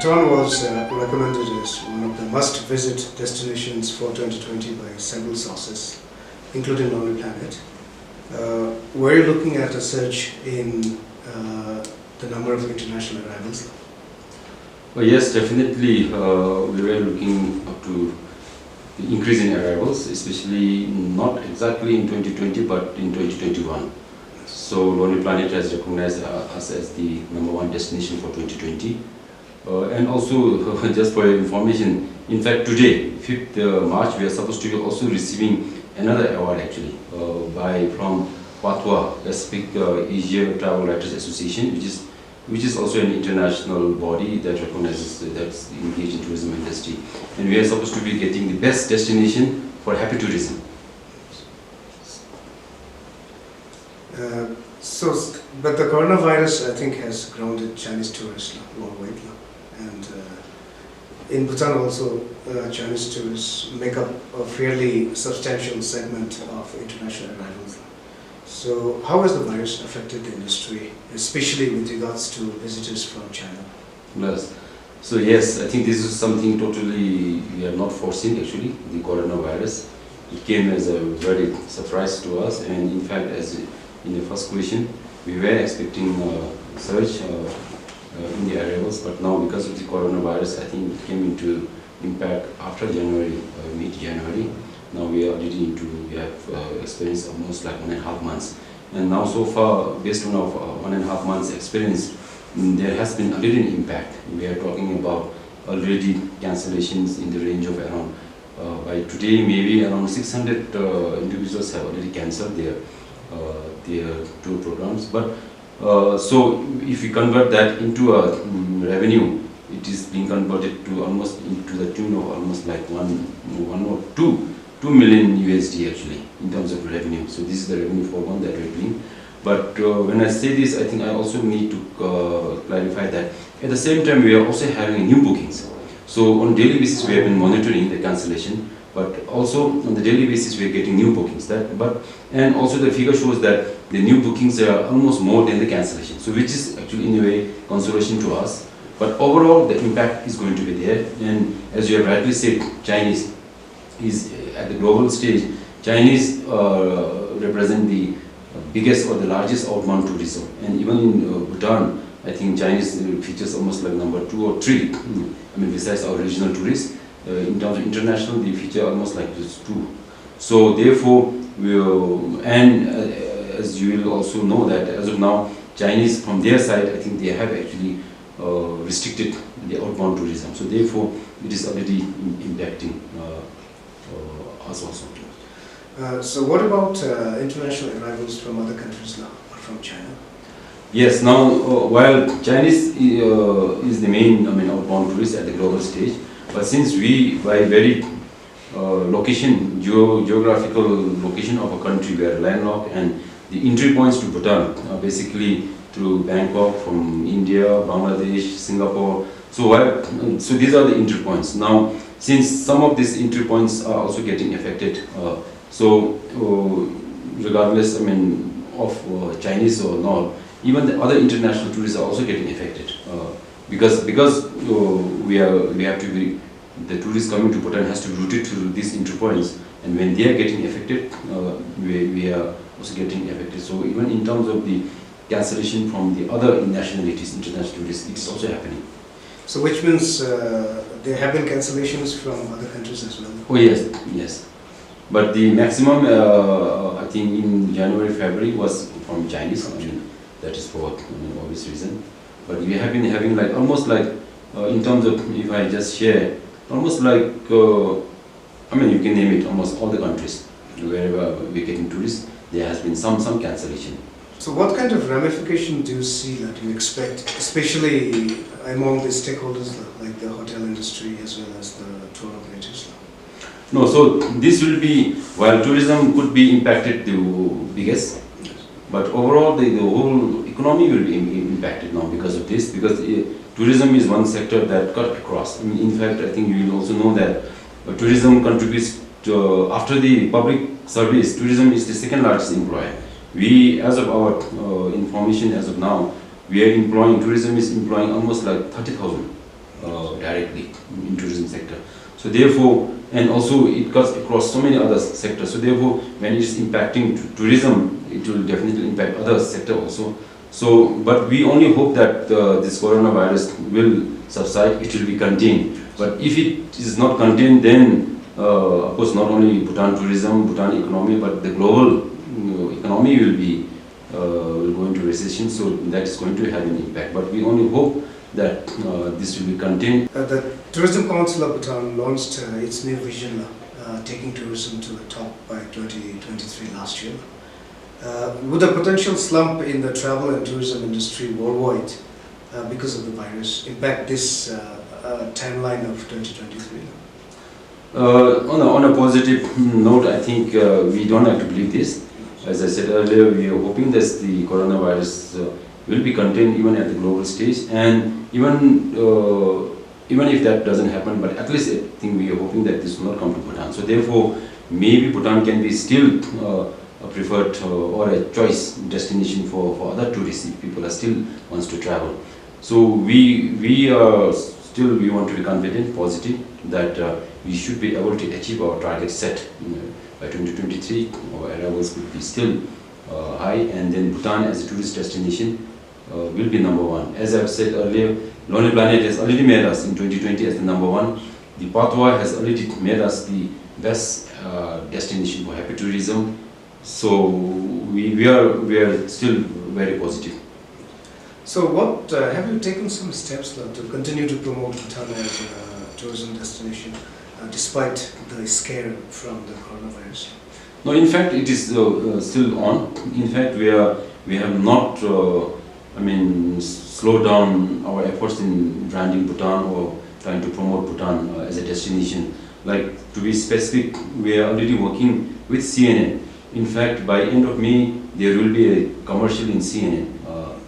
Bhutan was recommended as one of the must-visit destinations for 2020 by several sources, including Lonely Planet. Were you looking at a surge in the number of international arrivals? Well, yes, definitely. We were looking up to the increase in arrivals, especially not exactly in 2020, but in 2021. So Lonely Planet has recognized us as the #1 destination for 2020. And also, just for your information, in fact today, 5th March, we are supposed to be also receiving another award actually from PATWA, Pacific Asia Travel Writers Association, which is also an international body that recognizes that's engaged in tourism industry. And we are supposed to be getting the best destination for happy tourism. But the coronavirus, I think, has grounded Chinese tourists worldwide. And in Bhutan also, Chinese tourists make up a fairly substantial segment of international arrivals. So how has the virus affected the industry, especially with regards to visitors from China? Yes. So yes, I think this is something totally we are not foreseen actually, the coronavirus. It came as a very surprise to us, and in fact, as in the first question, we were expecting a surge in the arrivals, but now because of the coronavirus, I think it came into impact after January, mid-January. Now we have experienced almost like 1.5 months. And now so far, based on our 1.5 months experience, there has been a little impact. We are talking about already cancellations in the range of around, by today maybe around 600 individuals have already cancelled their tour programs. But so if we convert that into a revenue, it is being converted to almost into the tune of almost like 2 million USD actually in terms of revenue. So this is the revenue for one that we're doing. But when I say this, I think I also need to clarify that at the same time we are also having new bookings. So on daily basis we have been monitoring the cancellation, but also on the daily basis we are getting new bookings. And also the figure shows that the new bookings are almost more than the cancellation. So which is actually in a way consolation to us. But overall the impact is going to be there. And as you have rightly said, Chinese is at the global stage. Chinese represent the biggest or the largest outbound tourism, and even in Bhutan, I think Chinese features almost like number 2 or 3. I mean, besides our regional tourists, in terms of international, they feature almost like just 2. So therefore, as you will also know that as of now, Chinese from their side, I think they have actually restricted the outbound tourism. So therefore, it is already impacting us also. So what about international arrivals from other countries now, or from China? Yes, now while Chinese is the main outbound tourist at the global stage, but since we by very geographical location of a country, we are landlocked, and the entry points to Bhutan are basically through Bangkok, from India, Bangladesh, Singapore. So these are the entry points. Now, since some of these entry points are also getting affected, regardless, of Chinese or not, even the other international tourists are also getting affected because we have to be, the tourists coming to Bhutan has to be routed through these entry points, and when they are getting affected, we are also getting affected. So even in terms of the cancellation from the other nationalities, international tourists, it's also happening. So which means there have been cancellations from other countries as well? Oh yes. But the maximum, I think in January, February was from Chinese. That is for obvious reason. But we have been having like almost like, in terms of, if I just share, almost like, you can name it, almost all the countries wherever we're getting tourists, there has been some cancellation. So what kind of ramification do you see that you expect, especially among the stakeholders like the hotel industry as well as the tour operators? No, so this will be, while tourism could be impacted the biggest, but overall the whole economy will be impacted now because of this, because tourism is one sector that cut across. In fact, I think you will also know that tourism contributes to, after the public service, tourism is the second largest employer. We, as of our information as of now, tourism is employing almost like 30,000 directly in tourism sector. So therefore, and also it cuts across so many other sectors. So therefore, when it is impacting tourism, it will definitely impact other sector also. So, but we only hope that this coronavirus will subside, it will be contained. But if it is not contained, then of course not only Bhutan tourism, Bhutan economy, but the global economy will go into recession. So that is going to have an impact. But we only hope that this will be contained. The Tourism Council of Bhutan launched its new vision, taking tourism to the top by 2023 last year. Would a potential slump in the travel and tourism industry worldwide because of the virus impact this timeline of 2023? On a positive note, I think we don't have to believe this. As I said earlier, we are hoping that the coronavirus will be contained even at the global stage, and even if that doesn't happen, but at least I think we are hoping that this will not come to Bhutan. So therefore, maybe Bhutan can be still a preferred or a choice destination for other tourists if people are still wants to travel. So we want to be confident, positive that we should be able to achieve our target set by 2023. Our arrivals could be still high, and then Bhutan as a tourist destination will be number one. As I've said earlier, Lonely Planet has already made us in 2020 as the number one. The Patwa has already made us the best destination for happy tourism. So we are still very positive. So what have you taken some steps to continue to promote Bhutan as a tourism destination despite the scare from the coronavirus? No, in fact, it is still on. In fact, we have not slowed down our efforts in branding Bhutan or trying to promote Bhutan as a destination. Like, to be specific, we are already working with CNN. In fact, by end of May, there will be a commercial in CNN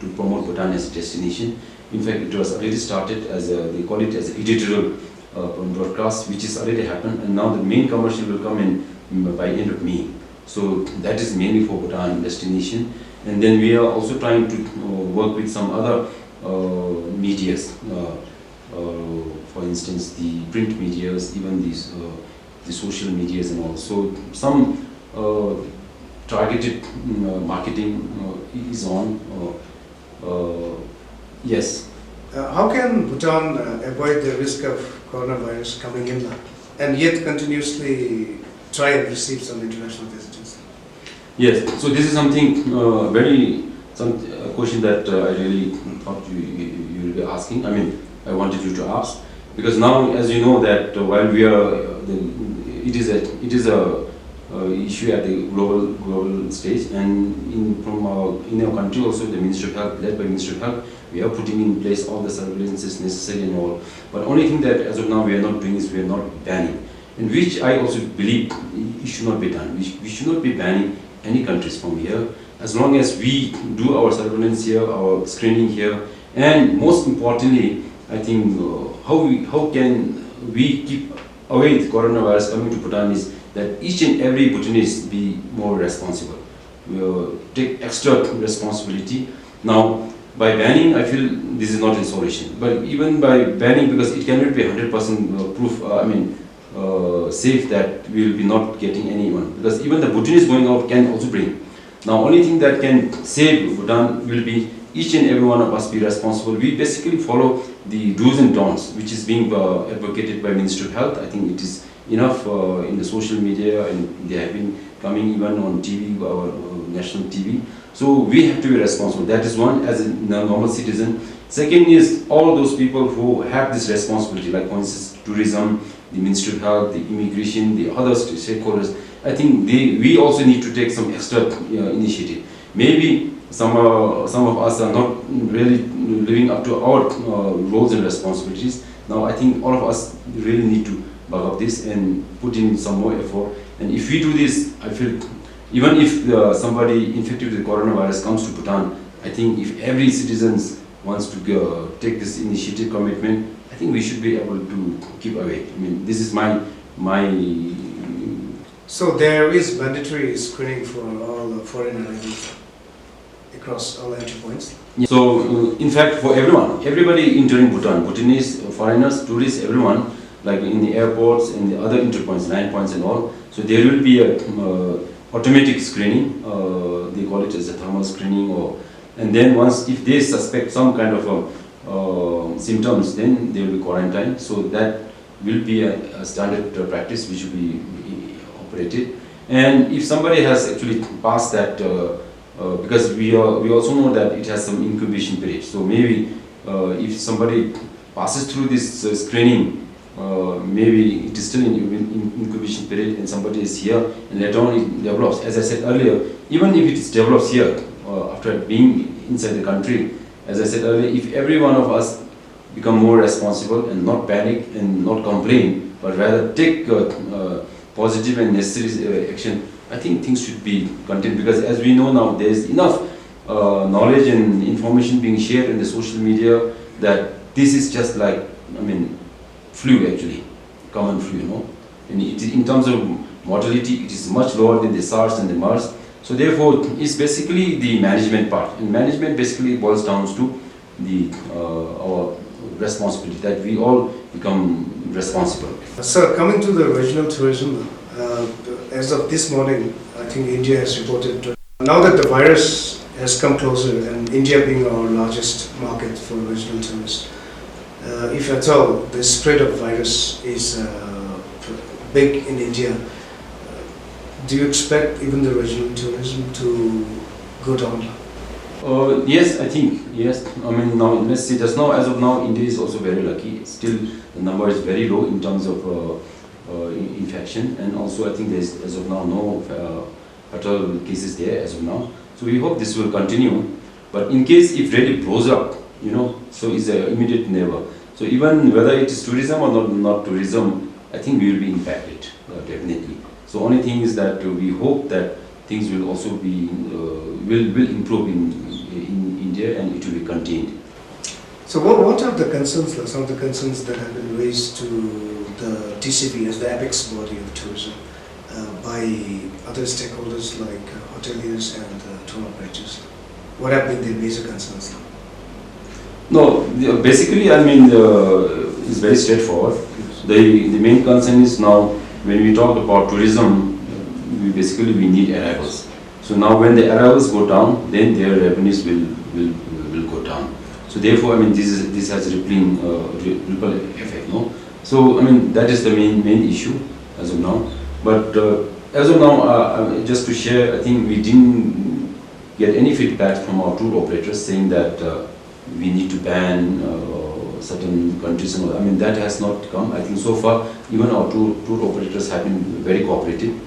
to promote Bhutan as a destination. In fact, it was already started as they call it as editorial broadcast, which is already happened, and now the main commercial will come in by end of May. So that is mainly for Bhutan destination. And then we are also trying to work with some other medias, for instance, the print medias, even these the social medias and all. So some targeted marketing is on. Yes. How can Bhutan avoid the risk of coronavirus coming in and yet continuously try and receive some international visitors? Yes, so this is something a question that I really thought you will be asking. I wanted you to ask, because now, as you know, that while we are, it is a issue at the global stage, and in our country also, the Ministry of Health, led by Ministry of Health, we are putting in place all the surveillances necessary and all. But only thing that as of now we are not doing is we are not banning, and which I also believe it should not be done. We should not be banning any countries from here, as long as we do our surveillance here, our screening here, and most importantly, I think how can we keep away the coronavirus coming to Bhutan is that each and every Bhutanese be more responsible. We'll take extra responsibility. Now, by banning, I feel this is not a solution. But even by banning, because it cannot be 100% proof, safe that we will be not getting anyone. Because even the Bhutanese going out can also bring. Now, only thing that can save Bhutan will be each and every one of us be responsible. We basically follow the do's and don'ts, which is being advocated by Ministry of Health. I think it is enough in the social media, and they have been coming even on TV, our national TV. So we have to be responsible. That is one, as a normal citizen. Second is all those people who have this responsibility, like for instance, tourism, the Ministry of Health, the immigration, the other stakeholders. I think we also need to take some extra initiative. Maybe some of us are not really living up to our roles and responsibilities. Now I think all of us really need to bug up this and put in some more effort. And if we do this, I feel even if somebody infected with the coronavirus comes to Bhutan, I think if every citizen wants to take this initiative commitment, I think we should be able to keep away. This is my. So there is mandatory screening for all foreign arrivals across all entry points? Yeah. So, in fact, for everyone, everybody entering Bhutan, Bhutanese, foreigners, tourists, everyone, like in the airports, in the other entry points, 9 points and all, so there will be a automatic screening, they call it as a thermal screening, and then once, if they suspect some kind of symptoms, then they will be quarantined. So that will be a standard practice which will be operated. And if somebody has actually passed that, because we also know that it has some incubation period. So maybe if somebody passes through this screening, maybe it is still in incubation period and somebody is here and later on it develops. As I said earlier, even if it develops here after being inside the country, as I said earlier, if every one of us become more responsible and not panic and not complain, but rather take positive and necessary action, I think things should be contained, because as we know now, there is enough knowledge and information being shared in the social media that this is just like, flu actually, common flu, And in terms of mortality, it is much lower than the SARS and the MERS. So therefore, it's basically the management part. And management basically boils down to our responsibility, that we all become responsible. Sir, coming to the regional tourism, as of this morning, I think India has reported, now that the virus has come closer and India being our largest market for regional tourists, if at all the spread of virus is big in India, do you expect even the regional tourism to go down? Yes, I think, yes. Now, let's see, just now, as of now, India is also very lucky. Still, the number is very low in terms of infection, and also I think there is, as of now, no fatal cases there as of now. So we hope this will continue. But in case if really blows up, so it's an immediate neighbor. So even whether it is tourism or not tourism, I think we will be impacted, definitely. So only thing is that we hope that things will also be will improve in India and it will be contained. So what are the concerns, some of the concerns that have been raised to the TCB as the apex body of tourism by other stakeholders like hoteliers and tour operators? What have been their major concerns? No, basically, it's very straightforward. The main concern is now, when we talk about tourism, we need arrivals. So now when the arrivals go down, then their revenues will go down. So therefore, this has a ripple effect, no? So that is the main issue as of now. But as of now, just to share, I think we didn't get any feedback from our tour operators saying that we need to ban certain countries. That has not come. I think so far, even our tour operators have been very cooperative.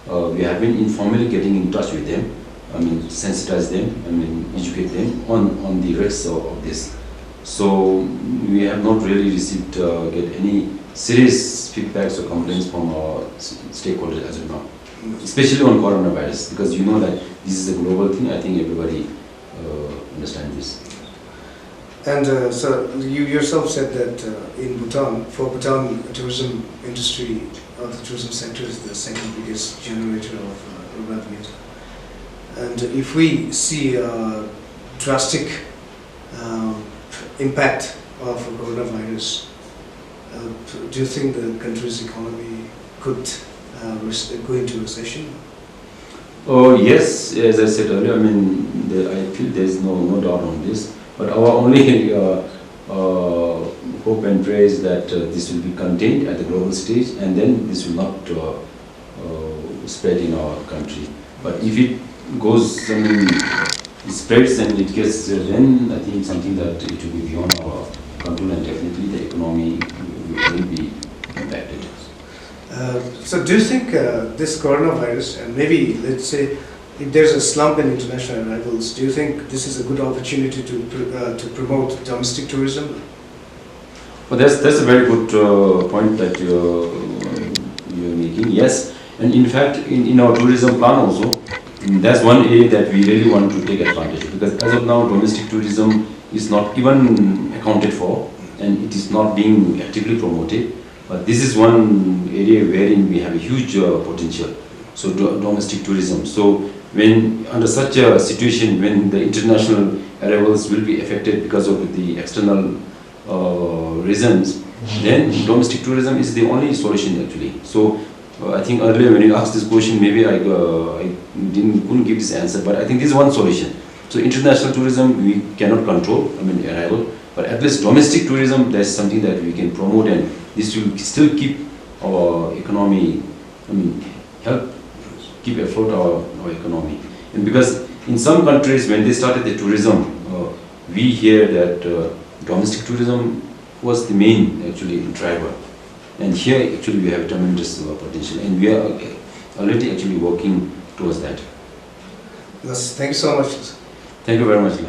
We have been informally getting in touch with them, sensitize them, educate them on the risks of this. So we have not really received get any serious feedbacks or complaints from our stakeholders as of now, especially on coronavirus, because you know that this is a global thing. I think everybody understands this. And sir, you yourself said that in Bhutan, for Bhutan, tourism industry or the tourism sector is the second biggest generator of revenues. And if we see a drastic impact of coronavirus, do you think the country's economy could go into recession? Oh yes, as I said earlier, I feel there is no doubt on this. But our only hope and prayer is that this will be contained at the global stage, and then this will not spread in our country. But if it goes, it spreads and it gets, then I think it's something that it will be beyond our control, and definitely the economy will be impacted. So do you think this coronavirus, and maybe let's say if there's a slump in international arrivals, do you think this is a good opportunity to promote domestic tourism? Well, that's a very good point that you're making. Yes, and in fact, in our tourism plan also, that's one area that we really want to take advantage, because as of now, domestic tourism is not even accounted for, and it is not being actively promoted. But this is one area wherein we have a huge potential. So domestic tourism. So when under such a situation, when the international arrivals will be affected because of the external reasons, then domestic tourism is the only solution actually. So I think earlier when you asked this question, maybe I couldn't give this answer, but I think this is one solution. So international tourism we cannot control, I mean arrival, but at least domestic tourism, that's something that we can promote, and this will still keep our economy, I mean help keep afloat our economy. And because in some countries when they started the tourism, we hear that domestic tourism was the main actually driver. And here actually we have tremendous potential, and we are already actually working towards that. Yes, thank you so much. Thank you very much.